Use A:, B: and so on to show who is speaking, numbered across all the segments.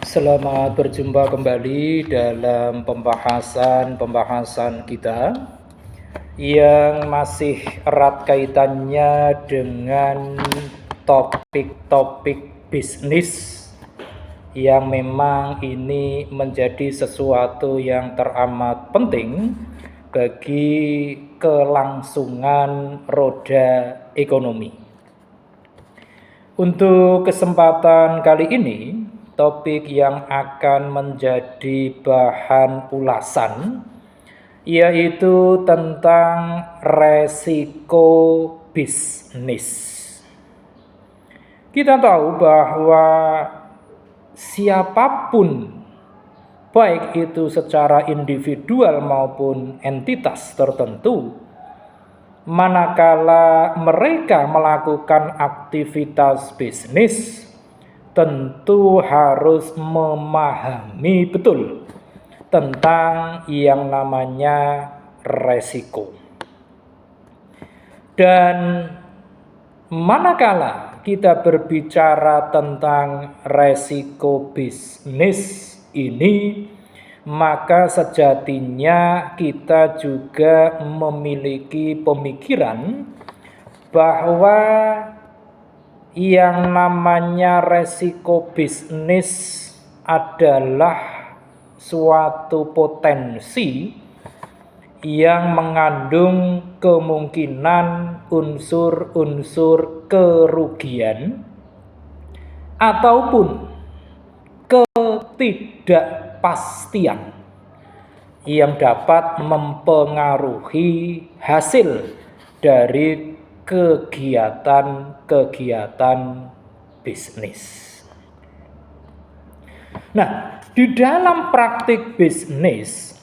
A: Selamat berjumpa kembali dalam pembahasan kita yang masih erat kaitannya dengan topik-topik bisnis yang memang ini menjadi sesuatu yang teramat penting bagi kelangsungan roda ekonomi. Untuk kesempatan kali ini, topik yang akan menjadi bahan ulasan yaitu tentang resiko bisnis. Kita tahu bahwa siapapun, baik itu secara individual maupun entitas tertentu, manakala mereka melakukan aktivitas bisnis, tentu harus memahami betul tentang yang namanya resiko. Dan manakala kita berbicara tentang resiko bisnis ini, maka sejatinya kita juga memiliki pemikiran bahwa yang namanya resiko bisnis adalah suatu potensi yang mengandung kemungkinan unsur-unsur kerugian ataupun ketidakpastian yang dapat mempengaruhi hasil dari kegiatan-kegiatan bisnis. Nah, di dalam praktik bisnis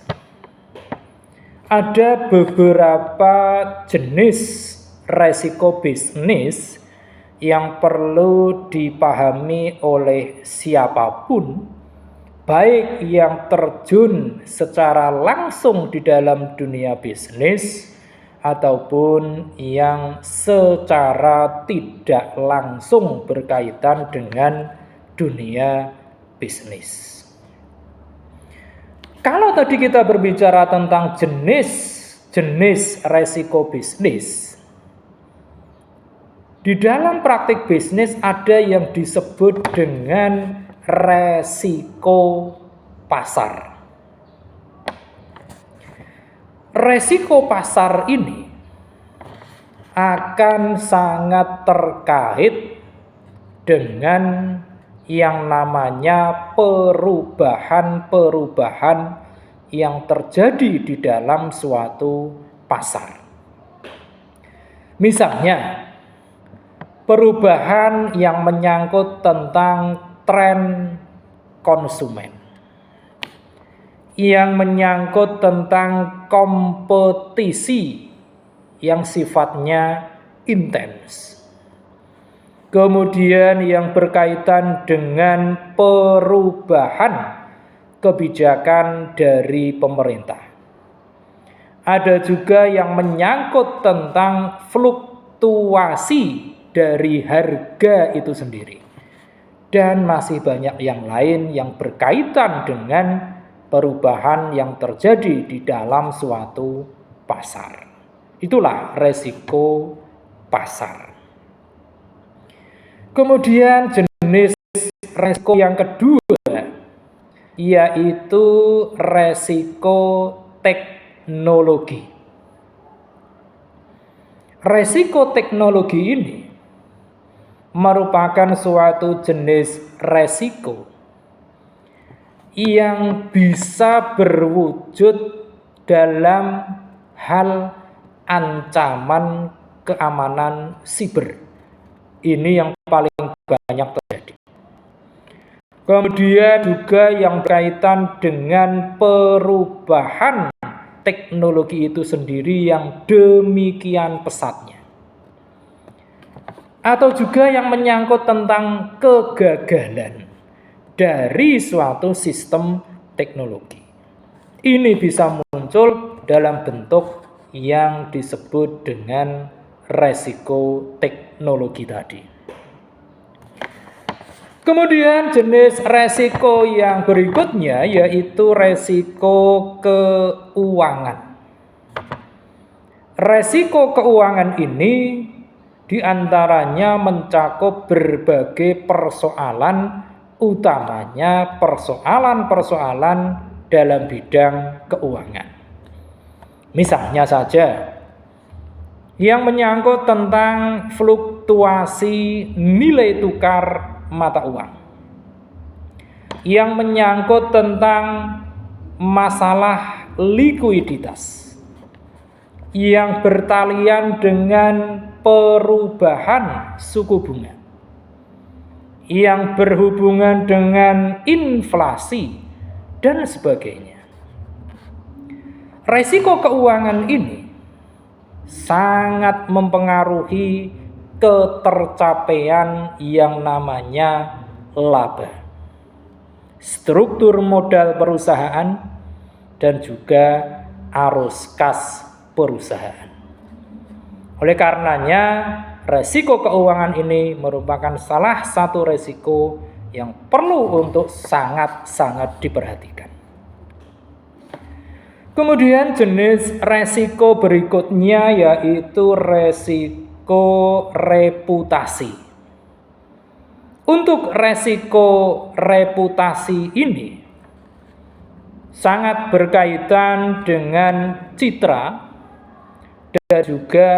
A: ada beberapa jenis resiko bisnis yang perlu dipahami oleh siapapun, baik yang terjun secara langsung di dalam dunia bisnis ataupun yang secara tidak langsung berkaitan dengan dunia bisnis. Kalau tadi kita berbicara tentang jenis resiko bisnis, di dalam praktik bisnis ada yang disebut dengan resiko pasar. Resiko pasar ini akan sangat terkait dengan yang namanya perubahan-perubahan yang terjadi di dalam suatu pasar. Misalnya, perubahan yang menyangkut tentang tren konsumen, yang menyangkut tentang kompetisi yang sifatnya intens. Kemudian yang berkaitan dengan perubahan kebijakan dari pemerintah. Ada juga yang menyangkut tentang fluktuasi dari harga itu sendiri. Dan masih banyak yang lain yang berkaitan dengan perubahan yang terjadi di dalam suatu pasar. Itulah resiko pasar. Kemudian jenis resiko yang kedua yaitu resiko teknologi. Resiko teknologi ini merupakan suatu jenis resiko yang bisa berwujud dalam hal ancaman keamanan siber. Ini yang paling banyak terjadi. Kemudian juga yang berkaitan dengan perubahan teknologi itu sendiri yang demikian pesatnya. Atau juga yang menyangkut tentang kegagalan dari suatu sistem teknologi. Ini bisa muncul dalam bentuk yang disebut dengan resiko teknologi tadi. Kemudian jenis resiko yang berikutnya yaitu resiko keuangan. Resiko keuangan ini diantaranya mencakup berbagai persoalan, utamanya persoalan-persoalan dalam bidang keuangan. Misalnya saja, yang menyangkut tentang fluktuasi nilai tukar mata uang, yang menyangkut tentang masalah likuiditas, yang bertalian dengan perubahan suku bunga, yang berhubungan dengan inflasi, dan sebagainya. Resiko keuangan ini sangat mempengaruhi ketercapaian yang namanya laba, struktur modal perusahaan, dan juga arus kas perusahaan. Oleh karenanya, resiko keuangan ini merupakan salah satu resiko yang perlu untuk sangat-sangat diperhatikan. Kemudian jenis resiko berikutnya yaitu resiko reputasi. Untuk resiko reputasi ini sangat berkaitan dengan citra dan juga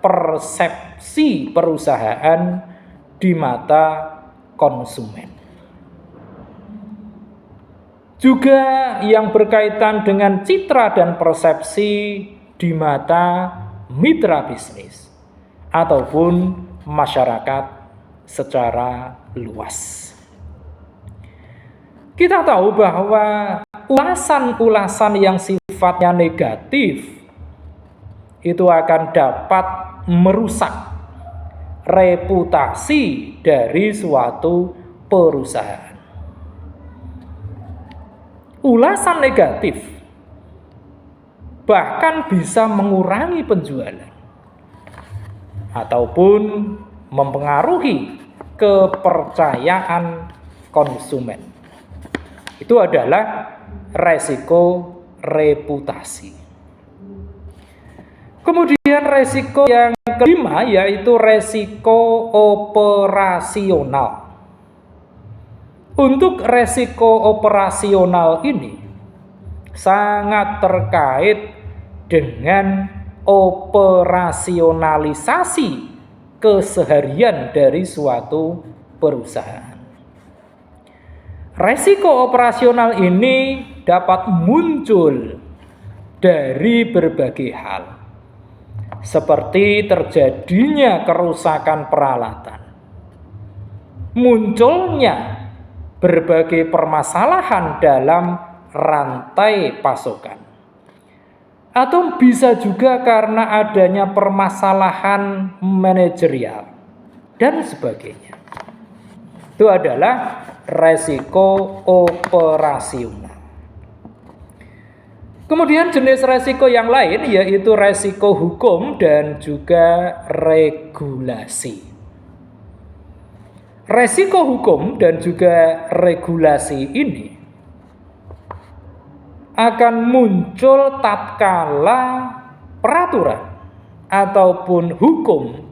A: persepsi perusahaan di mata konsumen. Juga yang berkaitan dengan citra dan persepsi di mata mitra bisnis ataupun masyarakat secara luas. Kita tahu bahwa ulasan-ulasan yang sifatnya negatif itu akan dapat merusak reputasi dari suatu perusahaan. Ulasan negatif bahkan bisa mengurangi penjualan ataupun mempengaruhi kepercayaan konsumen. Itu adalah resiko reputasi. Kemudian resiko yang kelima yaitu resiko operasional. Untuk resiko operasional ini sangat terkait dengan operasionalisasi keseharian dari suatu perusahaan. Resiko operasional ini dapat muncul dari berbagai hal, seperti terjadinya kerusakan peralatan, munculnya berbagai permasalahan dalam rantai pasokan, atau bisa juga karena adanya permasalahan manajerial dan sebagainya. Itu adalah resiko operasional. Kemudian jenis resiko yang lain yaitu resiko hukum dan juga regulasi. Resiko hukum dan juga regulasi ini akan muncul tatkala peraturan ataupun hukum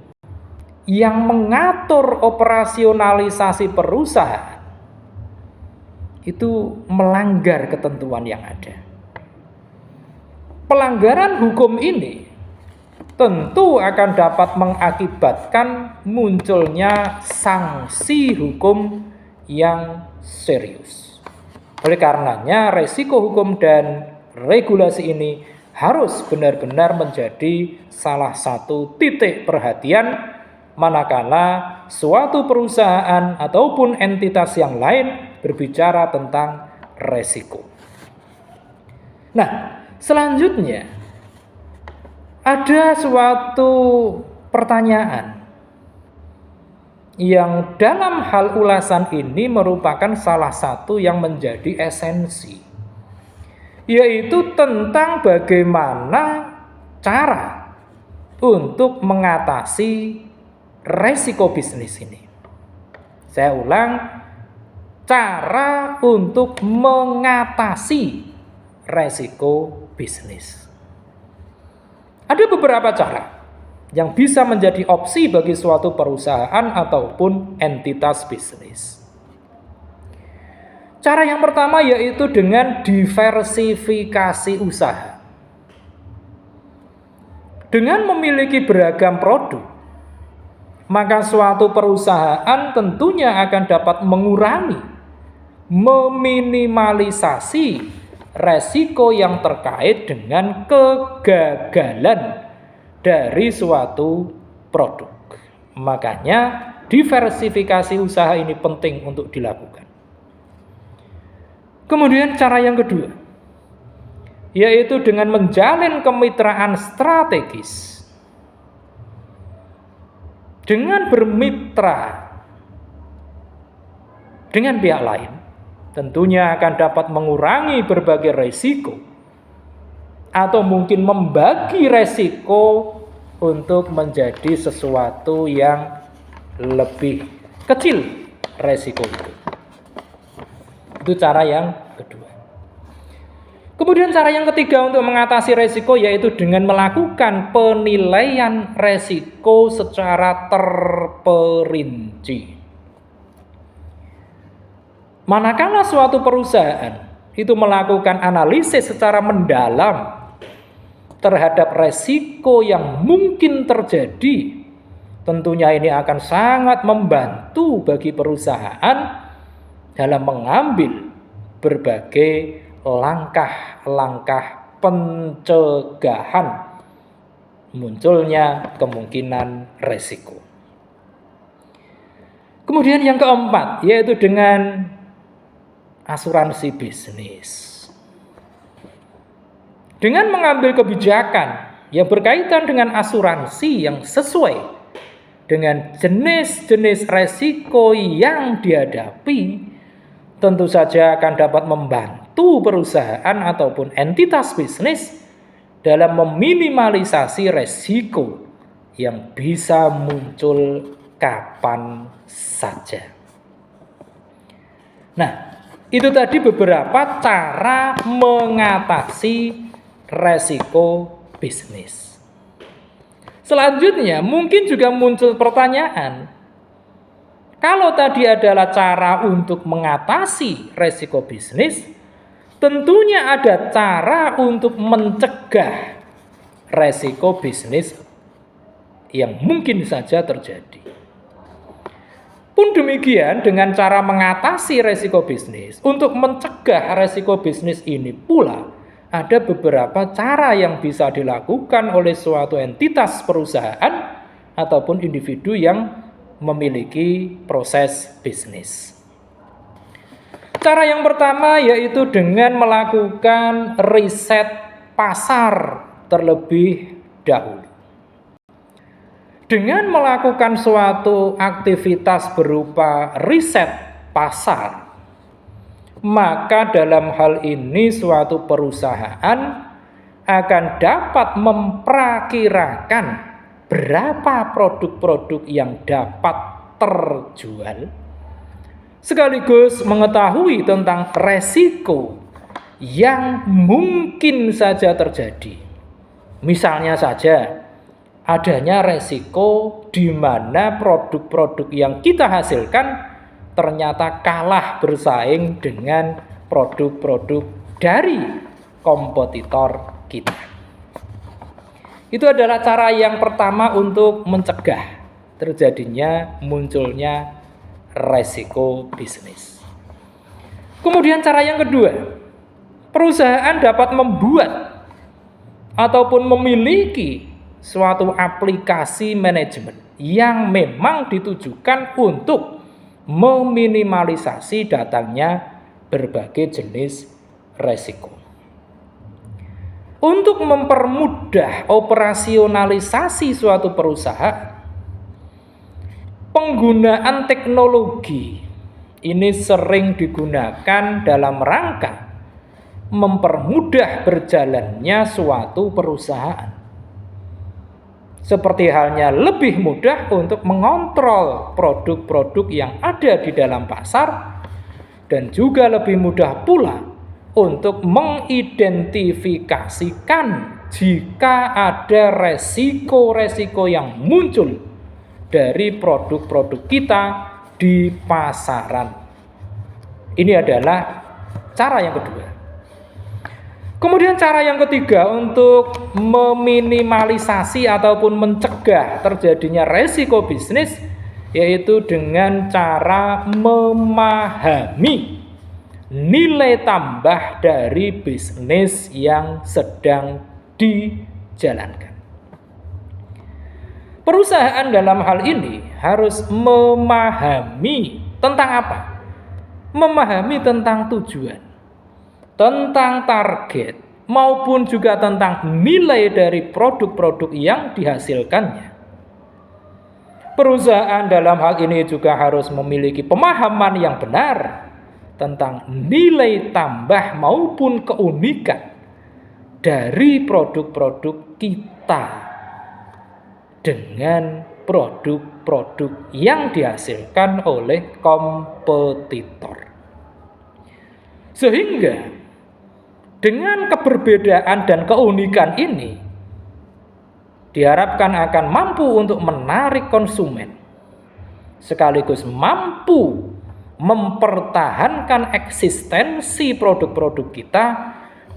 A: yang mengatur operasionalisasi perusahaan itu melanggar ketentuan yang ada. Pelanggaran hukum ini tentu akan dapat mengakibatkan munculnya sanksi hukum yang serius. Oleh karenanya, resiko hukum dan regulasi ini harus benar-benar menjadi salah satu titik perhatian manakala suatu perusahaan ataupun entitas yang lain berbicara tentang resiko. Nah, selanjutnya ada suatu pertanyaan yang dalam hal ulasan ini merupakan salah satu yang menjadi esensi, yaitu tentang bagaimana cara untuk mengatasi resiko bisnis ini. Saya ulang, cara untuk mengatasi resiko bisnis. Ada beberapa cara yang bisa menjadi opsi bagi suatu perusahaan ataupun entitas bisnis. Cara yang pertama yaitu dengan diversifikasi usaha. Dengan memiliki beragam produk, maka suatu perusahaan tentunya akan dapat mengurangi, meminimalisasi resiko yang terkait dengan kegagalan dari suatu produk. Makanya diversifikasi usaha ini penting untuk dilakukan. Kemudian cara yang kedua, yaitu dengan menjalin kemitraan strategis. Dengan bermitra dengan pihak lain, tentunya akan dapat mengurangi berbagai resiko atau mungkin membagi resiko untuk menjadi sesuatu yang lebih kecil resiko itu. Itu cara yang kedua. Kemudian cara yang ketiga untuk mengatasi resiko yaitu dengan melakukan penilaian resiko secara terperinci. Manakala suatu perusahaan itu melakukan analisis secara mendalam terhadap resiko yang mungkin terjadi, tentunya ini akan sangat membantu bagi perusahaan dalam mengambil berbagai langkah-langkah pencegahan munculnya kemungkinan resiko. Kemudian yang keempat yaitu dengan asuransi bisnis. Dengan mengambil kebijakan yang berkaitan dengan asuransi yang sesuai dengan jenis-jenis resiko yang dihadapi, tentu saja akan dapat membantu perusahaan ataupun entitas bisnis dalam meminimalisasi resiko yang bisa muncul kapan saja. Nah, itu tadi beberapa cara mengatasi resiko bisnis. Selanjutnya, mungkin juga muncul pertanyaan, kalau tadi adalah cara untuk mengatasi resiko bisnis, tentunya ada cara untuk mencegah resiko bisnis yang mungkin saja terjadi. Pun demikian dengan cara mengatasi resiko bisnis, untuk mencegah resiko bisnis ini pula ada beberapa cara yang bisa dilakukan oleh suatu entitas perusahaan ataupun individu yang memiliki proses bisnis. Cara yang pertama yaitu dengan melakukan riset pasar terlebih dahulu. Dengan melakukan suatu aktivitas berupa riset pasar, maka dalam hal ini suatu perusahaan akan dapat memperkirakan berapa produk-produk yang dapat terjual, sekaligus mengetahui tentang resiko yang mungkin saja terjadi. Misalnya saja, adanya resiko di mana produk-produk yang kita hasilkan ternyata kalah bersaing dengan produk-produk dari kompetitor kita. Itu adalah cara yang pertama untuk mencegah terjadinya munculnya resiko bisnis. Kemudian cara yang kedua, perusahaan dapat membuat ataupun memiliki suatu aplikasi manajemen yang memang ditujukan untuk meminimalisasi datangnya berbagai jenis resiko. Untuk mempermudah operasionalisasi suatu perusahaan, penggunaan teknologi ini sering digunakan dalam rangka mempermudah berjalannya suatu perusahaan. Seperti halnya lebih mudah untuk mengontrol produk-produk yang ada di dalam pasar dan juga lebih mudah pula untuk mengidentifikasikan jika ada resiko-resiko yang muncul dari produk-produk kita di pasaran. Ini adalah cara yang kedua. Kemudian cara yang ketiga untuk meminimalisasi ataupun mencegah terjadinya resiko bisnis, yaitu dengan cara memahami nilai tambah dari bisnis yang sedang dijalankan. Perusahaan dalam hal ini harus memahami tentang apa? Memahami tentang tujuan, tentang target, maupun juga tentang nilai dari produk-produk yang dihasilkannya. Perusahaan dalam hal ini juga harus memiliki pemahaman yang benar tentang nilai tambah maupun keunikan dari produk-produk kita dengan produk-produk yang dihasilkan oleh kompetitor. Sehingga dengan keberbedaan dan keunikan ini diharapkan akan mampu untuk menarik konsumen, sekaligus mampu mempertahankan eksistensi produk-produk kita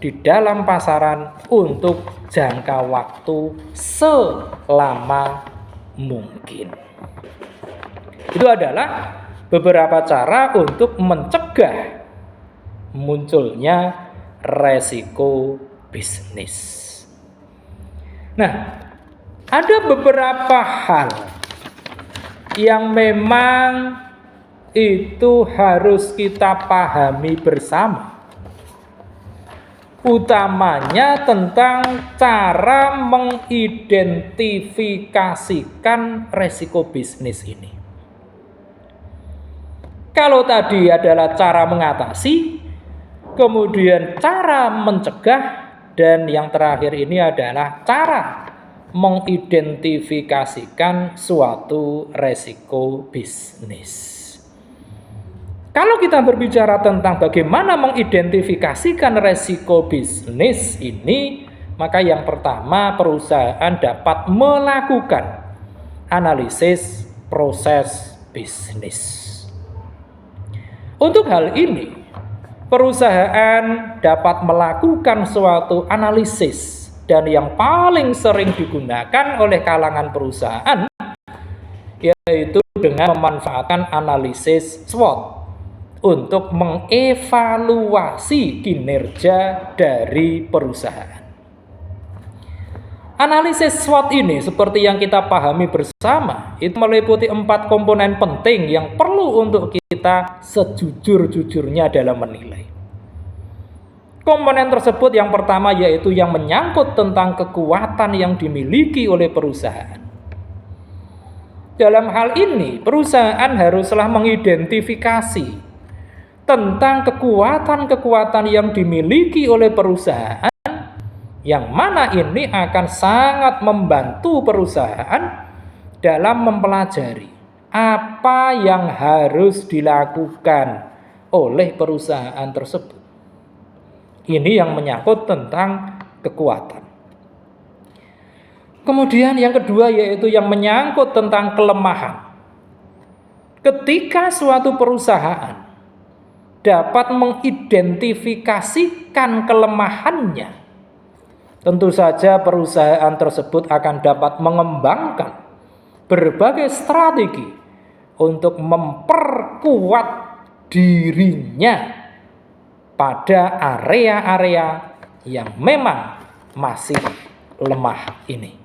A: di dalam pasaran untuk jangka waktu selama mungkin. Itu adalah beberapa cara untuk mencegah munculnya resiko bisnis. Nah, ada beberapa hal yang memang itu harus kita pahami bersama, utamanya tentang cara mengidentifikasikan resiko bisnis ini. Kalau tadi adalah cara mengatasi, kemudian cara mencegah, dan yang terakhir ini adalah cara mengidentifikasikan suatu resiko bisnis. Kalau kita berbicara tentang bagaimana mengidentifikasikan resiko bisnis ini, maka yang pertama perusahaan dapat melakukan analisis proses bisnis. Untuk hal ini, perusahaan dapat melakukan suatu analisis, dan yang paling sering digunakan oleh kalangan perusahaan yaitu dengan memanfaatkan analisis SWOT untuk mengevaluasi kinerja dari perusahaan. Analisis SWOT ini seperti yang kita pahami bersama, itu meliputi 4 komponen penting yang perlu untuk kita sejujur-jujurnya dalam menilai. Komponen tersebut yang pertama yaitu yang menyangkut tentang kekuatan yang dimiliki oleh perusahaan. Dalam hal ini, perusahaan haruslah mengidentifikasi tentang kekuatan-kekuatan yang dimiliki oleh perusahaan, yang mana ini akan sangat membantu perusahaan dalam mempelajari apa yang harus dilakukan oleh perusahaan tersebut. Ini yang menyangkut tentang kekuatan. Kemudian yang kedua yaitu yang menyangkut tentang kelemahan. Ketika suatu perusahaan dapat mengidentifikasikan kelemahannya, tentu saja perusahaan tersebut akan dapat mengembangkan berbagai strategi untuk memperkuat dirinya pada area-area yang memang masih lemah ini.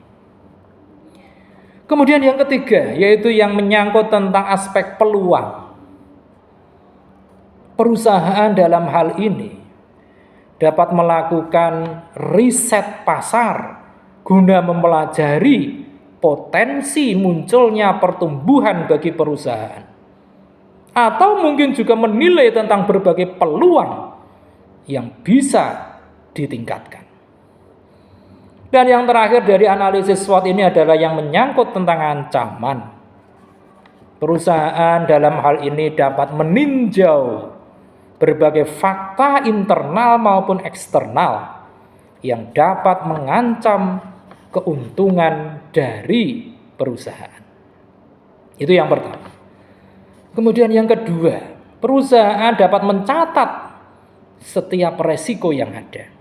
A: Kemudian yang ketiga yaitu yang menyangkut tentang aspek peluang. Perusahaan dalam hal ini dapat melakukan riset pasar guna mempelajari potensi munculnya pertumbuhan bagi perusahaan, atau mungkin juga menilai tentang berbagai peluang yang bisa ditingkatkan. Dan yang terakhir dari analisis SWOT ini adalah yang menyangkut tentang ancaman. Perusahaan dalam hal ini dapat meninjau berbagai fakta internal maupun eksternal yang dapat mengancam keuntungan dari perusahaan. Itu yang pertama. Kemudian yang kedua, perusahaan dapat mencatat setiap resiko yang ada.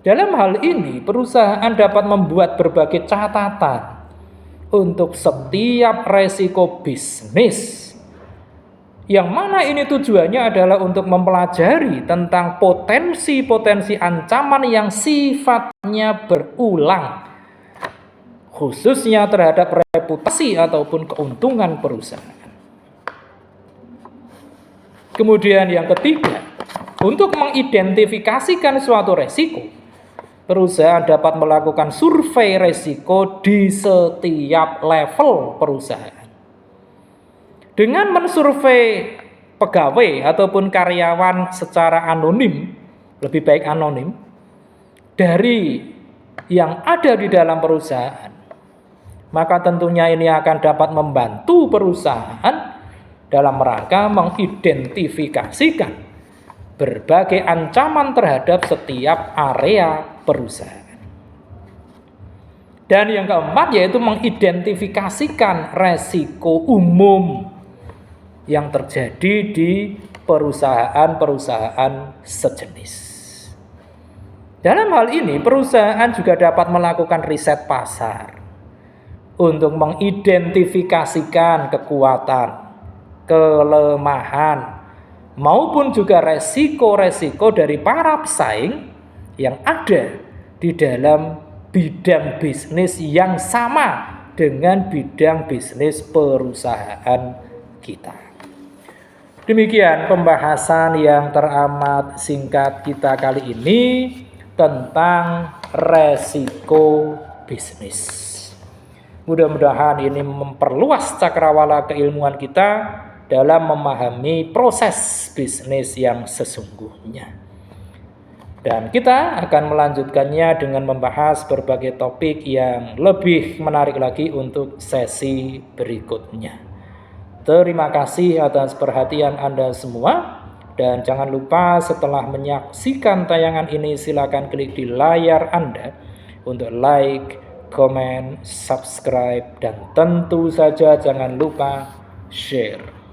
A: Dalam hal ini, perusahaan dapat membuat berbagai catatan untuk setiap resiko bisnis. Yang mana ini tujuannya adalah untuk mempelajari tentang potensi-potensi ancaman yang sifatnya berulang, khususnya terhadap reputasi ataupun keuntungan perusahaan. Kemudian yang ketiga, untuk mengidentifikasikan suatu resiko, perusahaan dapat melakukan survei resiko di setiap level perusahaan. Dengan mensurvei pegawai ataupun karyawan secara anonim, lebih baik anonim, dari yang ada di dalam perusahaan, maka tentunya ini akan dapat membantu perusahaan dalam rangka mengidentifikasikan berbagai ancaman terhadap setiap area perusahaan. Dan yang keempat yaitu mengidentifikasikan resiko umum yang terjadi di perusahaan-perusahaan sejenis. Dalam hal ini perusahaan juga dapat melakukan riset pasar untuk mengidentifikasikan kekuatan, kelemahan, maupun juga resiko-resiko dari para pesaing yang ada di dalam bidang bisnis yang sama dengan bidang bisnis perusahaan kita. Demikian pembahasan yang teramat singkat kita kali ini tentang resiko bisnis. Mudah-mudahan ini memperluas cakrawala keilmuan kita dalam memahami proses bisnis yang sesungguhnya. Dan kita akan melanjutkannya dengan membahas berbagai topik yang lebih menarik lagi untuk sesi berikutnya. Terima kasih atas perhatian Anda semua. Dan jangan lupa setelah menyaksikan tayangan ini silakan klik di layar Anda untuk like, comment, subscribe, dan tentu saja jangan lupa share.